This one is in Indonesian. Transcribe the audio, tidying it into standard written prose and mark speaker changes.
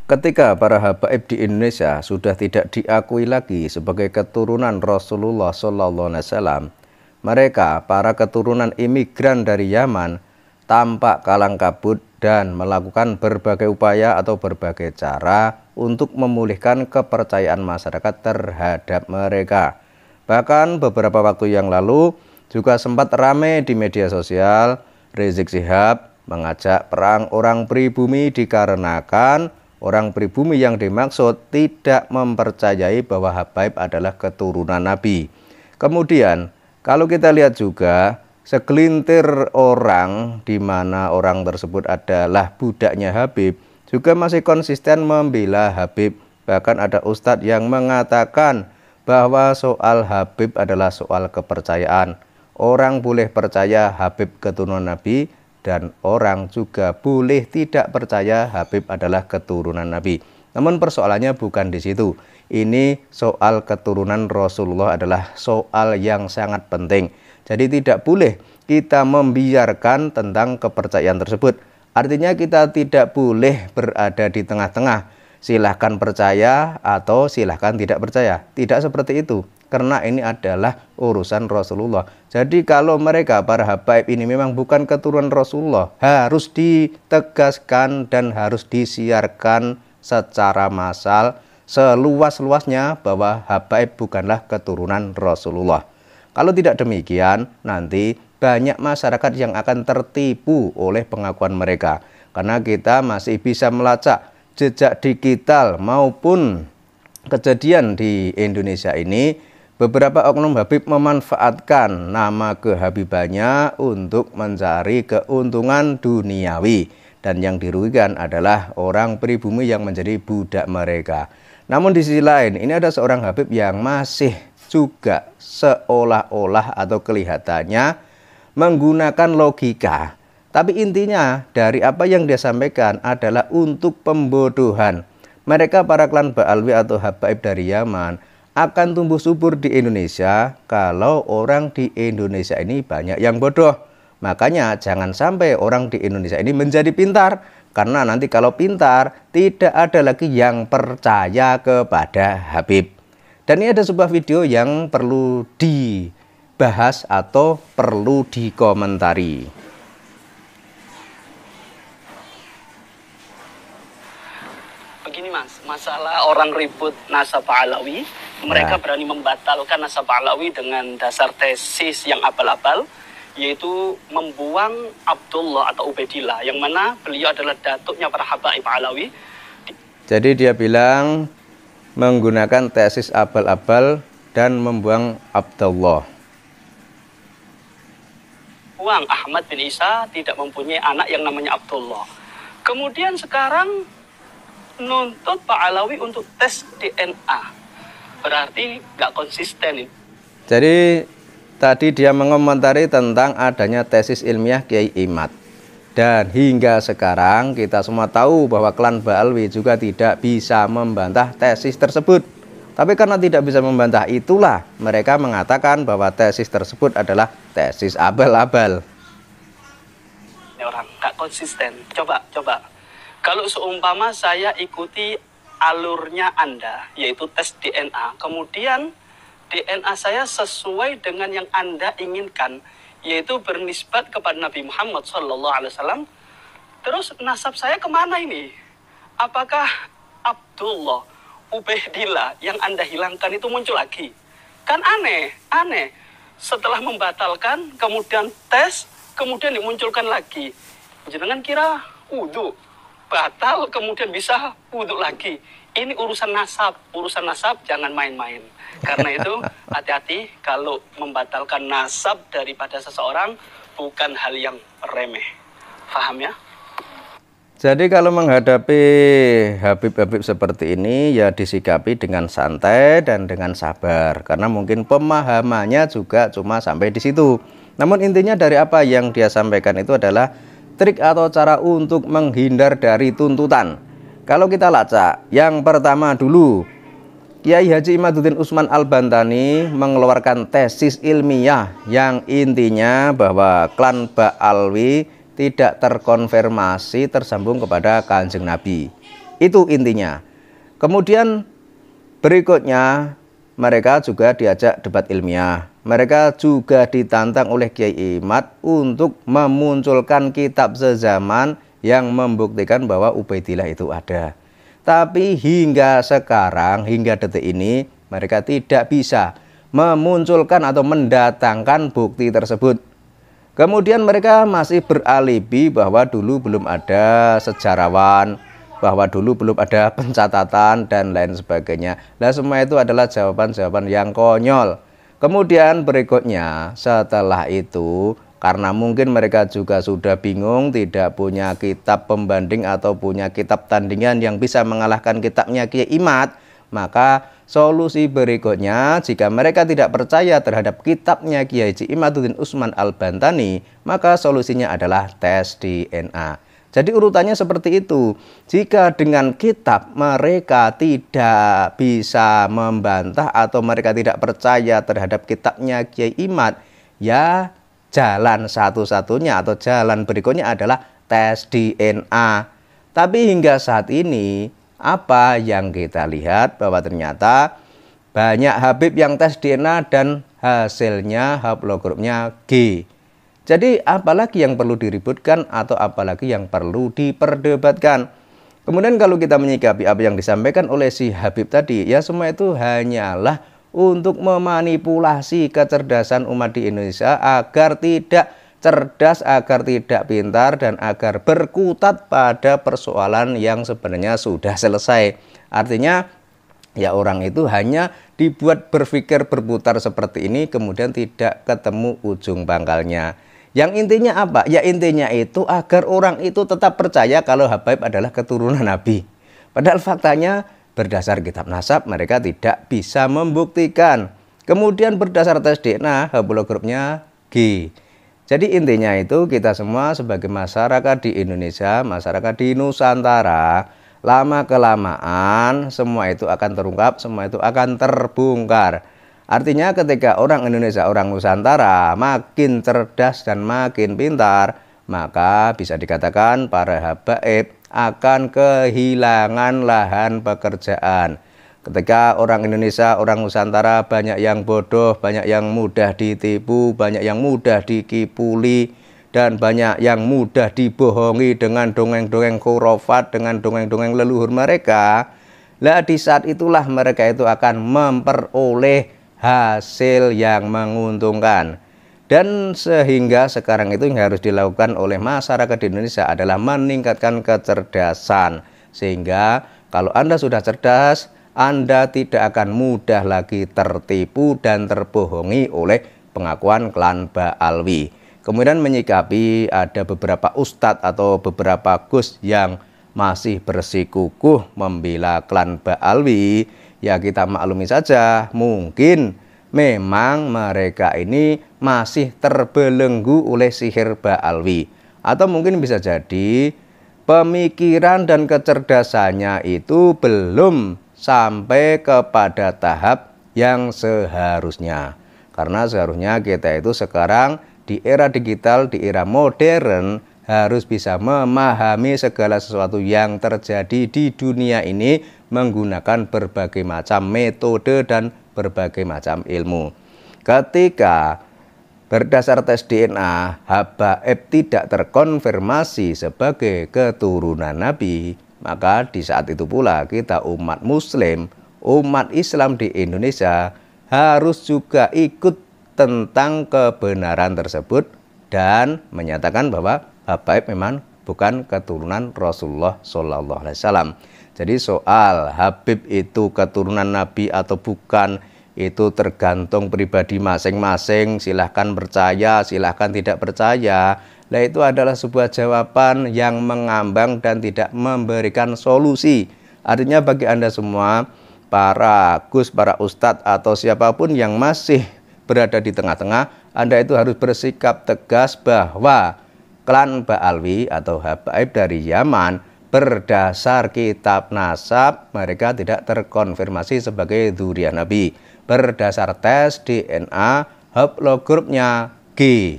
Speaker 1: Ketika para habaib di Indonesia sudah tidak diakui lagi sebagai keturunan Rasulullah SAW, mereka, para keturunan imigran dari Yaman, tampak kalang kabut dan melakukan berbagai upaya atau berbagai cara untuk memulihkan kepercayaan masyarakat terhadap mereka. Bahkan beberapa waktu yang lalu juga sempat ramai di media sosial, Rizik Syihab mengajak perang orang pribumi dikarenakan orang pribumi yang dimaksud tidak mempercayai bahwa habaib adalah keturunan Nabi. Kemudian kalau kita lihat juga segelintir orang di mana orang tersebut adalah budaknya Habib juga masih konsisten membela Habib. Bahkan ada ustadz yang mengatakan bahwa soal Habib adalah soal kepercayaan. Orang boleh percaya Habib keturunan Nabi dan orang juga boleh tidak percaya Habib adalah keturunan Nabi. Namun persoalannya bukan di situ. Ini soal keturunan Rasulullah adalah soal yang sangat penting. Jadi tidak boleh kita membiarkan tentang kepercayaan tersebut. Artinya kita tidak boleh berada di tengah-tengah. Silahkan percaya atau silahkan tidak percaya. Tidak seperti itu. Karena ini adalah urusan Rasulullah. Jadi kalau mereka para habaib ini memang bukan keturunan Rasulullah, harus ditegaskan dan harus disiarkan secara massal seluas-luasnya bahwa habaib bukanlah keturunan Rasulullah. Kalau tidak demikian, nanti banyak masyarakat yang akan tertipu oleh pengakuan mereka. Karena kita masih bisa melacak jejak digital maupun kejadian di Indonesia ini. Beberapa oknum Habib memanfaatkan nama kehabibannya untuk mencari keuntungan duniawi. Dan yang dirugikan adalah orang pribumi yang menjadi budak mereka. Namun di sisi lain, ini ada seorang Habib yang masih juga seolah-olah atau kelihatannya menggunakan logika. Tapi intinya dari apa yang dia sampaikan adalah untuk pembodohan. Mereka para klan Ba'alwi atau habaib dari Yaman akan tumbuh subur di Indonesia kalau orang di Indonesia ini banyak yang bodoh. Makanya jangan sampai orang di Indonesia ini menjadi pintar. Karena nanti kalau pintar tidak ada lagi yang percaya kepada Habib. Dan ini ada sebuah video yang perlu dibahas atau perlu dikomentari.
Speaker 2: Begini Mas, masalah orang ribut nasab Alawi, mereka berani membatalkan nasab Alawi dengan dasar tesis yang abal-abal, yaitu membuang Abdullah atau Ubaidillah, yang mana beliau adalah datuknya para habaib Alawi.
Speaker 1: Jadi dia bilang menggunakan tesis abal-abal dan membuang Abdullah.
Speaker 2: Buang Ahmad bin Isa tidak mempunyai anak yang namanya Abdullah. Kemudian sekarang nuntut Pak Alawi untuk tes DNA. Berarti nggak konsisten ini.
Speaker 1: Jadi tadi dia mengomentari tentang adanya tesis ilmiah Kiai Imad. Dan hingga sekarang kita semua tahu bahwa klan Ba'alwi juga tidak bisa membantah tesis tersebut. Tapi karena tidak bisa membantah itulah mereka mengatakan bahwa tesis tersebut adalah tesis abal-abal.
Speaker 2: Ini orang nggak konsisten. Coba. Kalau seumpama saya ikuti alurnya Anda, yaitu tes DNA, kemudian DNA saya sesuai dengan yang Anda inginkan, yaitu bernisbat kepada Nabi Muhammad SAW. Terus nasab saya kemana ini? Apakah Abdullah, Ubaidillah yang Anda hilangkan itu muncul lagi? Kan aneh. Setelah membatalkan, kemudian tes, kemudian dimunculkan lagi. Jangan kira wudhu batal kemudian bisa wudhu lagi. Ini urusan nasab jangan main-main. Karena itu hati-hati kalau membatalkan nasab daripada seseorang bukan hal yang remeh. Paham ya?
Speaker 1: Jadi kalau menghadapi Habib-Habib seperti ini ya disikapi dengan santai dan dengan sabar. Karena mungkin pemahamannya juga cuma sampai di situ. Namun intinya dari apa yang dia sampaikan itu adalah trik atau cara untuk menghindar dari tuntutan. Kalau kita lacak, yang pertama dulu, Kiai Haji Imaduddin Utsman Al-Bantani mengeluarkan tesis ilmiah yang intinya bahwa klan Ba'alwi tidak terkonfirmasi tersambung kepada Kanjeng Nabi. Itu intinya. Kemudian berikutnya mereka juga diajak debat ilmiah. Mereka juga ditantang oleh Kiai Imad untuk memunculkan kitab sezaman yang membuktikan bahwa Ubaidillah itu ada. Tapi hingga sekarang, hingga detik ini, mereka tidak bisa memunculkan atau mendatangkan bukti tersebut. Kemudian mereka masih beralibi bahwa dulu belum ada sejarawan, bahwa dulu belum ada pencatatan dan lain sebagainya. Nah, semua itu adalah jawaban-jawaban yang konyol. Kemudian berikutnya setelah itu, karena mungkin mereka juga sudah bingung, tidak punya kitab pembanding atau punya kitab tandingan yang bisa mengalahkan kitabnya Kiai Imad, maka solusi berikutnya, jika mereka tidak percaya terhadap kitabnya Kiai Haji Imaduddin Utsman Al-Bantani, maka solusinya adalah tes DNA. Jadi urutannya seperti itu. Jika dengan kitab mereka tidak bisa membantah atau mereka tidak percaya terhadap kitabnya Kiai Imad, ya jalan satu-satunya atau jalan berikutnya adalah tes DNA. Tapi hingga saat ini, apa yang kita lihat bahwa ternyata banyak Habib yang tes DNA dan hasilnya haplogrupnya G. Jadi apalagi yang perlu diributkan atau apalagi yang perlu diperdebatkan. Kemudian kalau kita menyikapi apa yang disampaikan oleh si Habib tadi, ya semua itu hanyalah untuk memanipulasi kecerdasan umat di Indonesia agar tidak cerdas, agar tidak pintar, dan agar berkutat pada persoalan yang sebenarnya sudah selesai. Artinya ya orang itu hanya dibuat berpikir berputar seperti ini, kemudian tidak ketemu ujung pangkalnya. Yang intinya apa? Ya intinya itu agar orang itu tetap percaya kalau Habaib adalah keturunan Nabi. Padahal faktanya berdasar kitab nasab mereka tidak bisa membuktikan. Kemudian berdasar tes DNA haplogrupnya G. Jadi intinya itu kita semua sebagai masyarakat di Indonesia, masyarakat di Nusantara, lama-kelamaan semua itu akan terungkap, semua itu akan terbongkar. Artinya ketika orang Indonesia, orang Nusantara makin cerdas dan makin pintar, maka bisa dikatakan para habaib akan kehilangan lahan pekerjaan. Ketika orang Indonesia, orang Nusantara banyak yang bodoh, banyak yang mudah ditipu, banyak yang mudah dikipuli, dan banyak yang mudah dibohongi dengan dongeng-dongeng khurafat, dengan dongeng-dongeng leluhur mereka, lah di saat itulah mereka itu akan memperoleh hasil yang menguntungkan. Dan sehingga sekarang itu yang harus dilakukan oleh masyarakat di Indonesia adalah meningkatkan kecerdasan. Sehingga kalau Anda sudah cerdas, Anda tidak akan mudah lagi tertipu dan terbohongi oleh pengakuan klan Ba'alwi. Kemudian menyikapi ada beberapa ustadz atau beberapa gus yang masih bersikukuh membela klan Ba'alwi, ya kita maklumi saja, mungkin memang mereka ini masih terbelenggu oleh sihir Ba'alwi. Atau mungkin bisa jadi pemikiran dan kecerdasannya itu belum sampai kepada tahap yang seharusnya. Karena seharusnya kita itu sekarang di era digital, di era modern, harus bisa memahami segala sesuatu yang terjadi di dunia ini menggunakan berbagai macam metode dan berbagai macam ilmu. Ketika berdasar tes DNA habaib tidak terkonfirmasi sebagai keturunan Nabi, maka di saat itu pula kita umat muslim, umat Islam di Indonesia harus juga ikut tentang kebenaran tersebut dan menyatakan bahwa habaib memang bukan keturunan Rasulullah SAW. Jadi soal Habib itu keturunan Nabi atau bukan, itu tergantung pribadi masing-masing. Silahkan percaya, silahkan tidak percaya. Nah, itu adalah sebuah jawaban yang mengambang dan tidak memberikan solusi. Artinya bagi Anda semua, para gus, para ustadz atau siapapun yang masih berada di tengah-tengah, Anda itu harus bersikap tegas bahwa klan Ba'alwi atau habaib dari Yaman berdasar kitab nasab mereka tidak terkonfirmasi sebagai dzurriyyah Nabi. Berdasar tes DNA haplogrupnya G.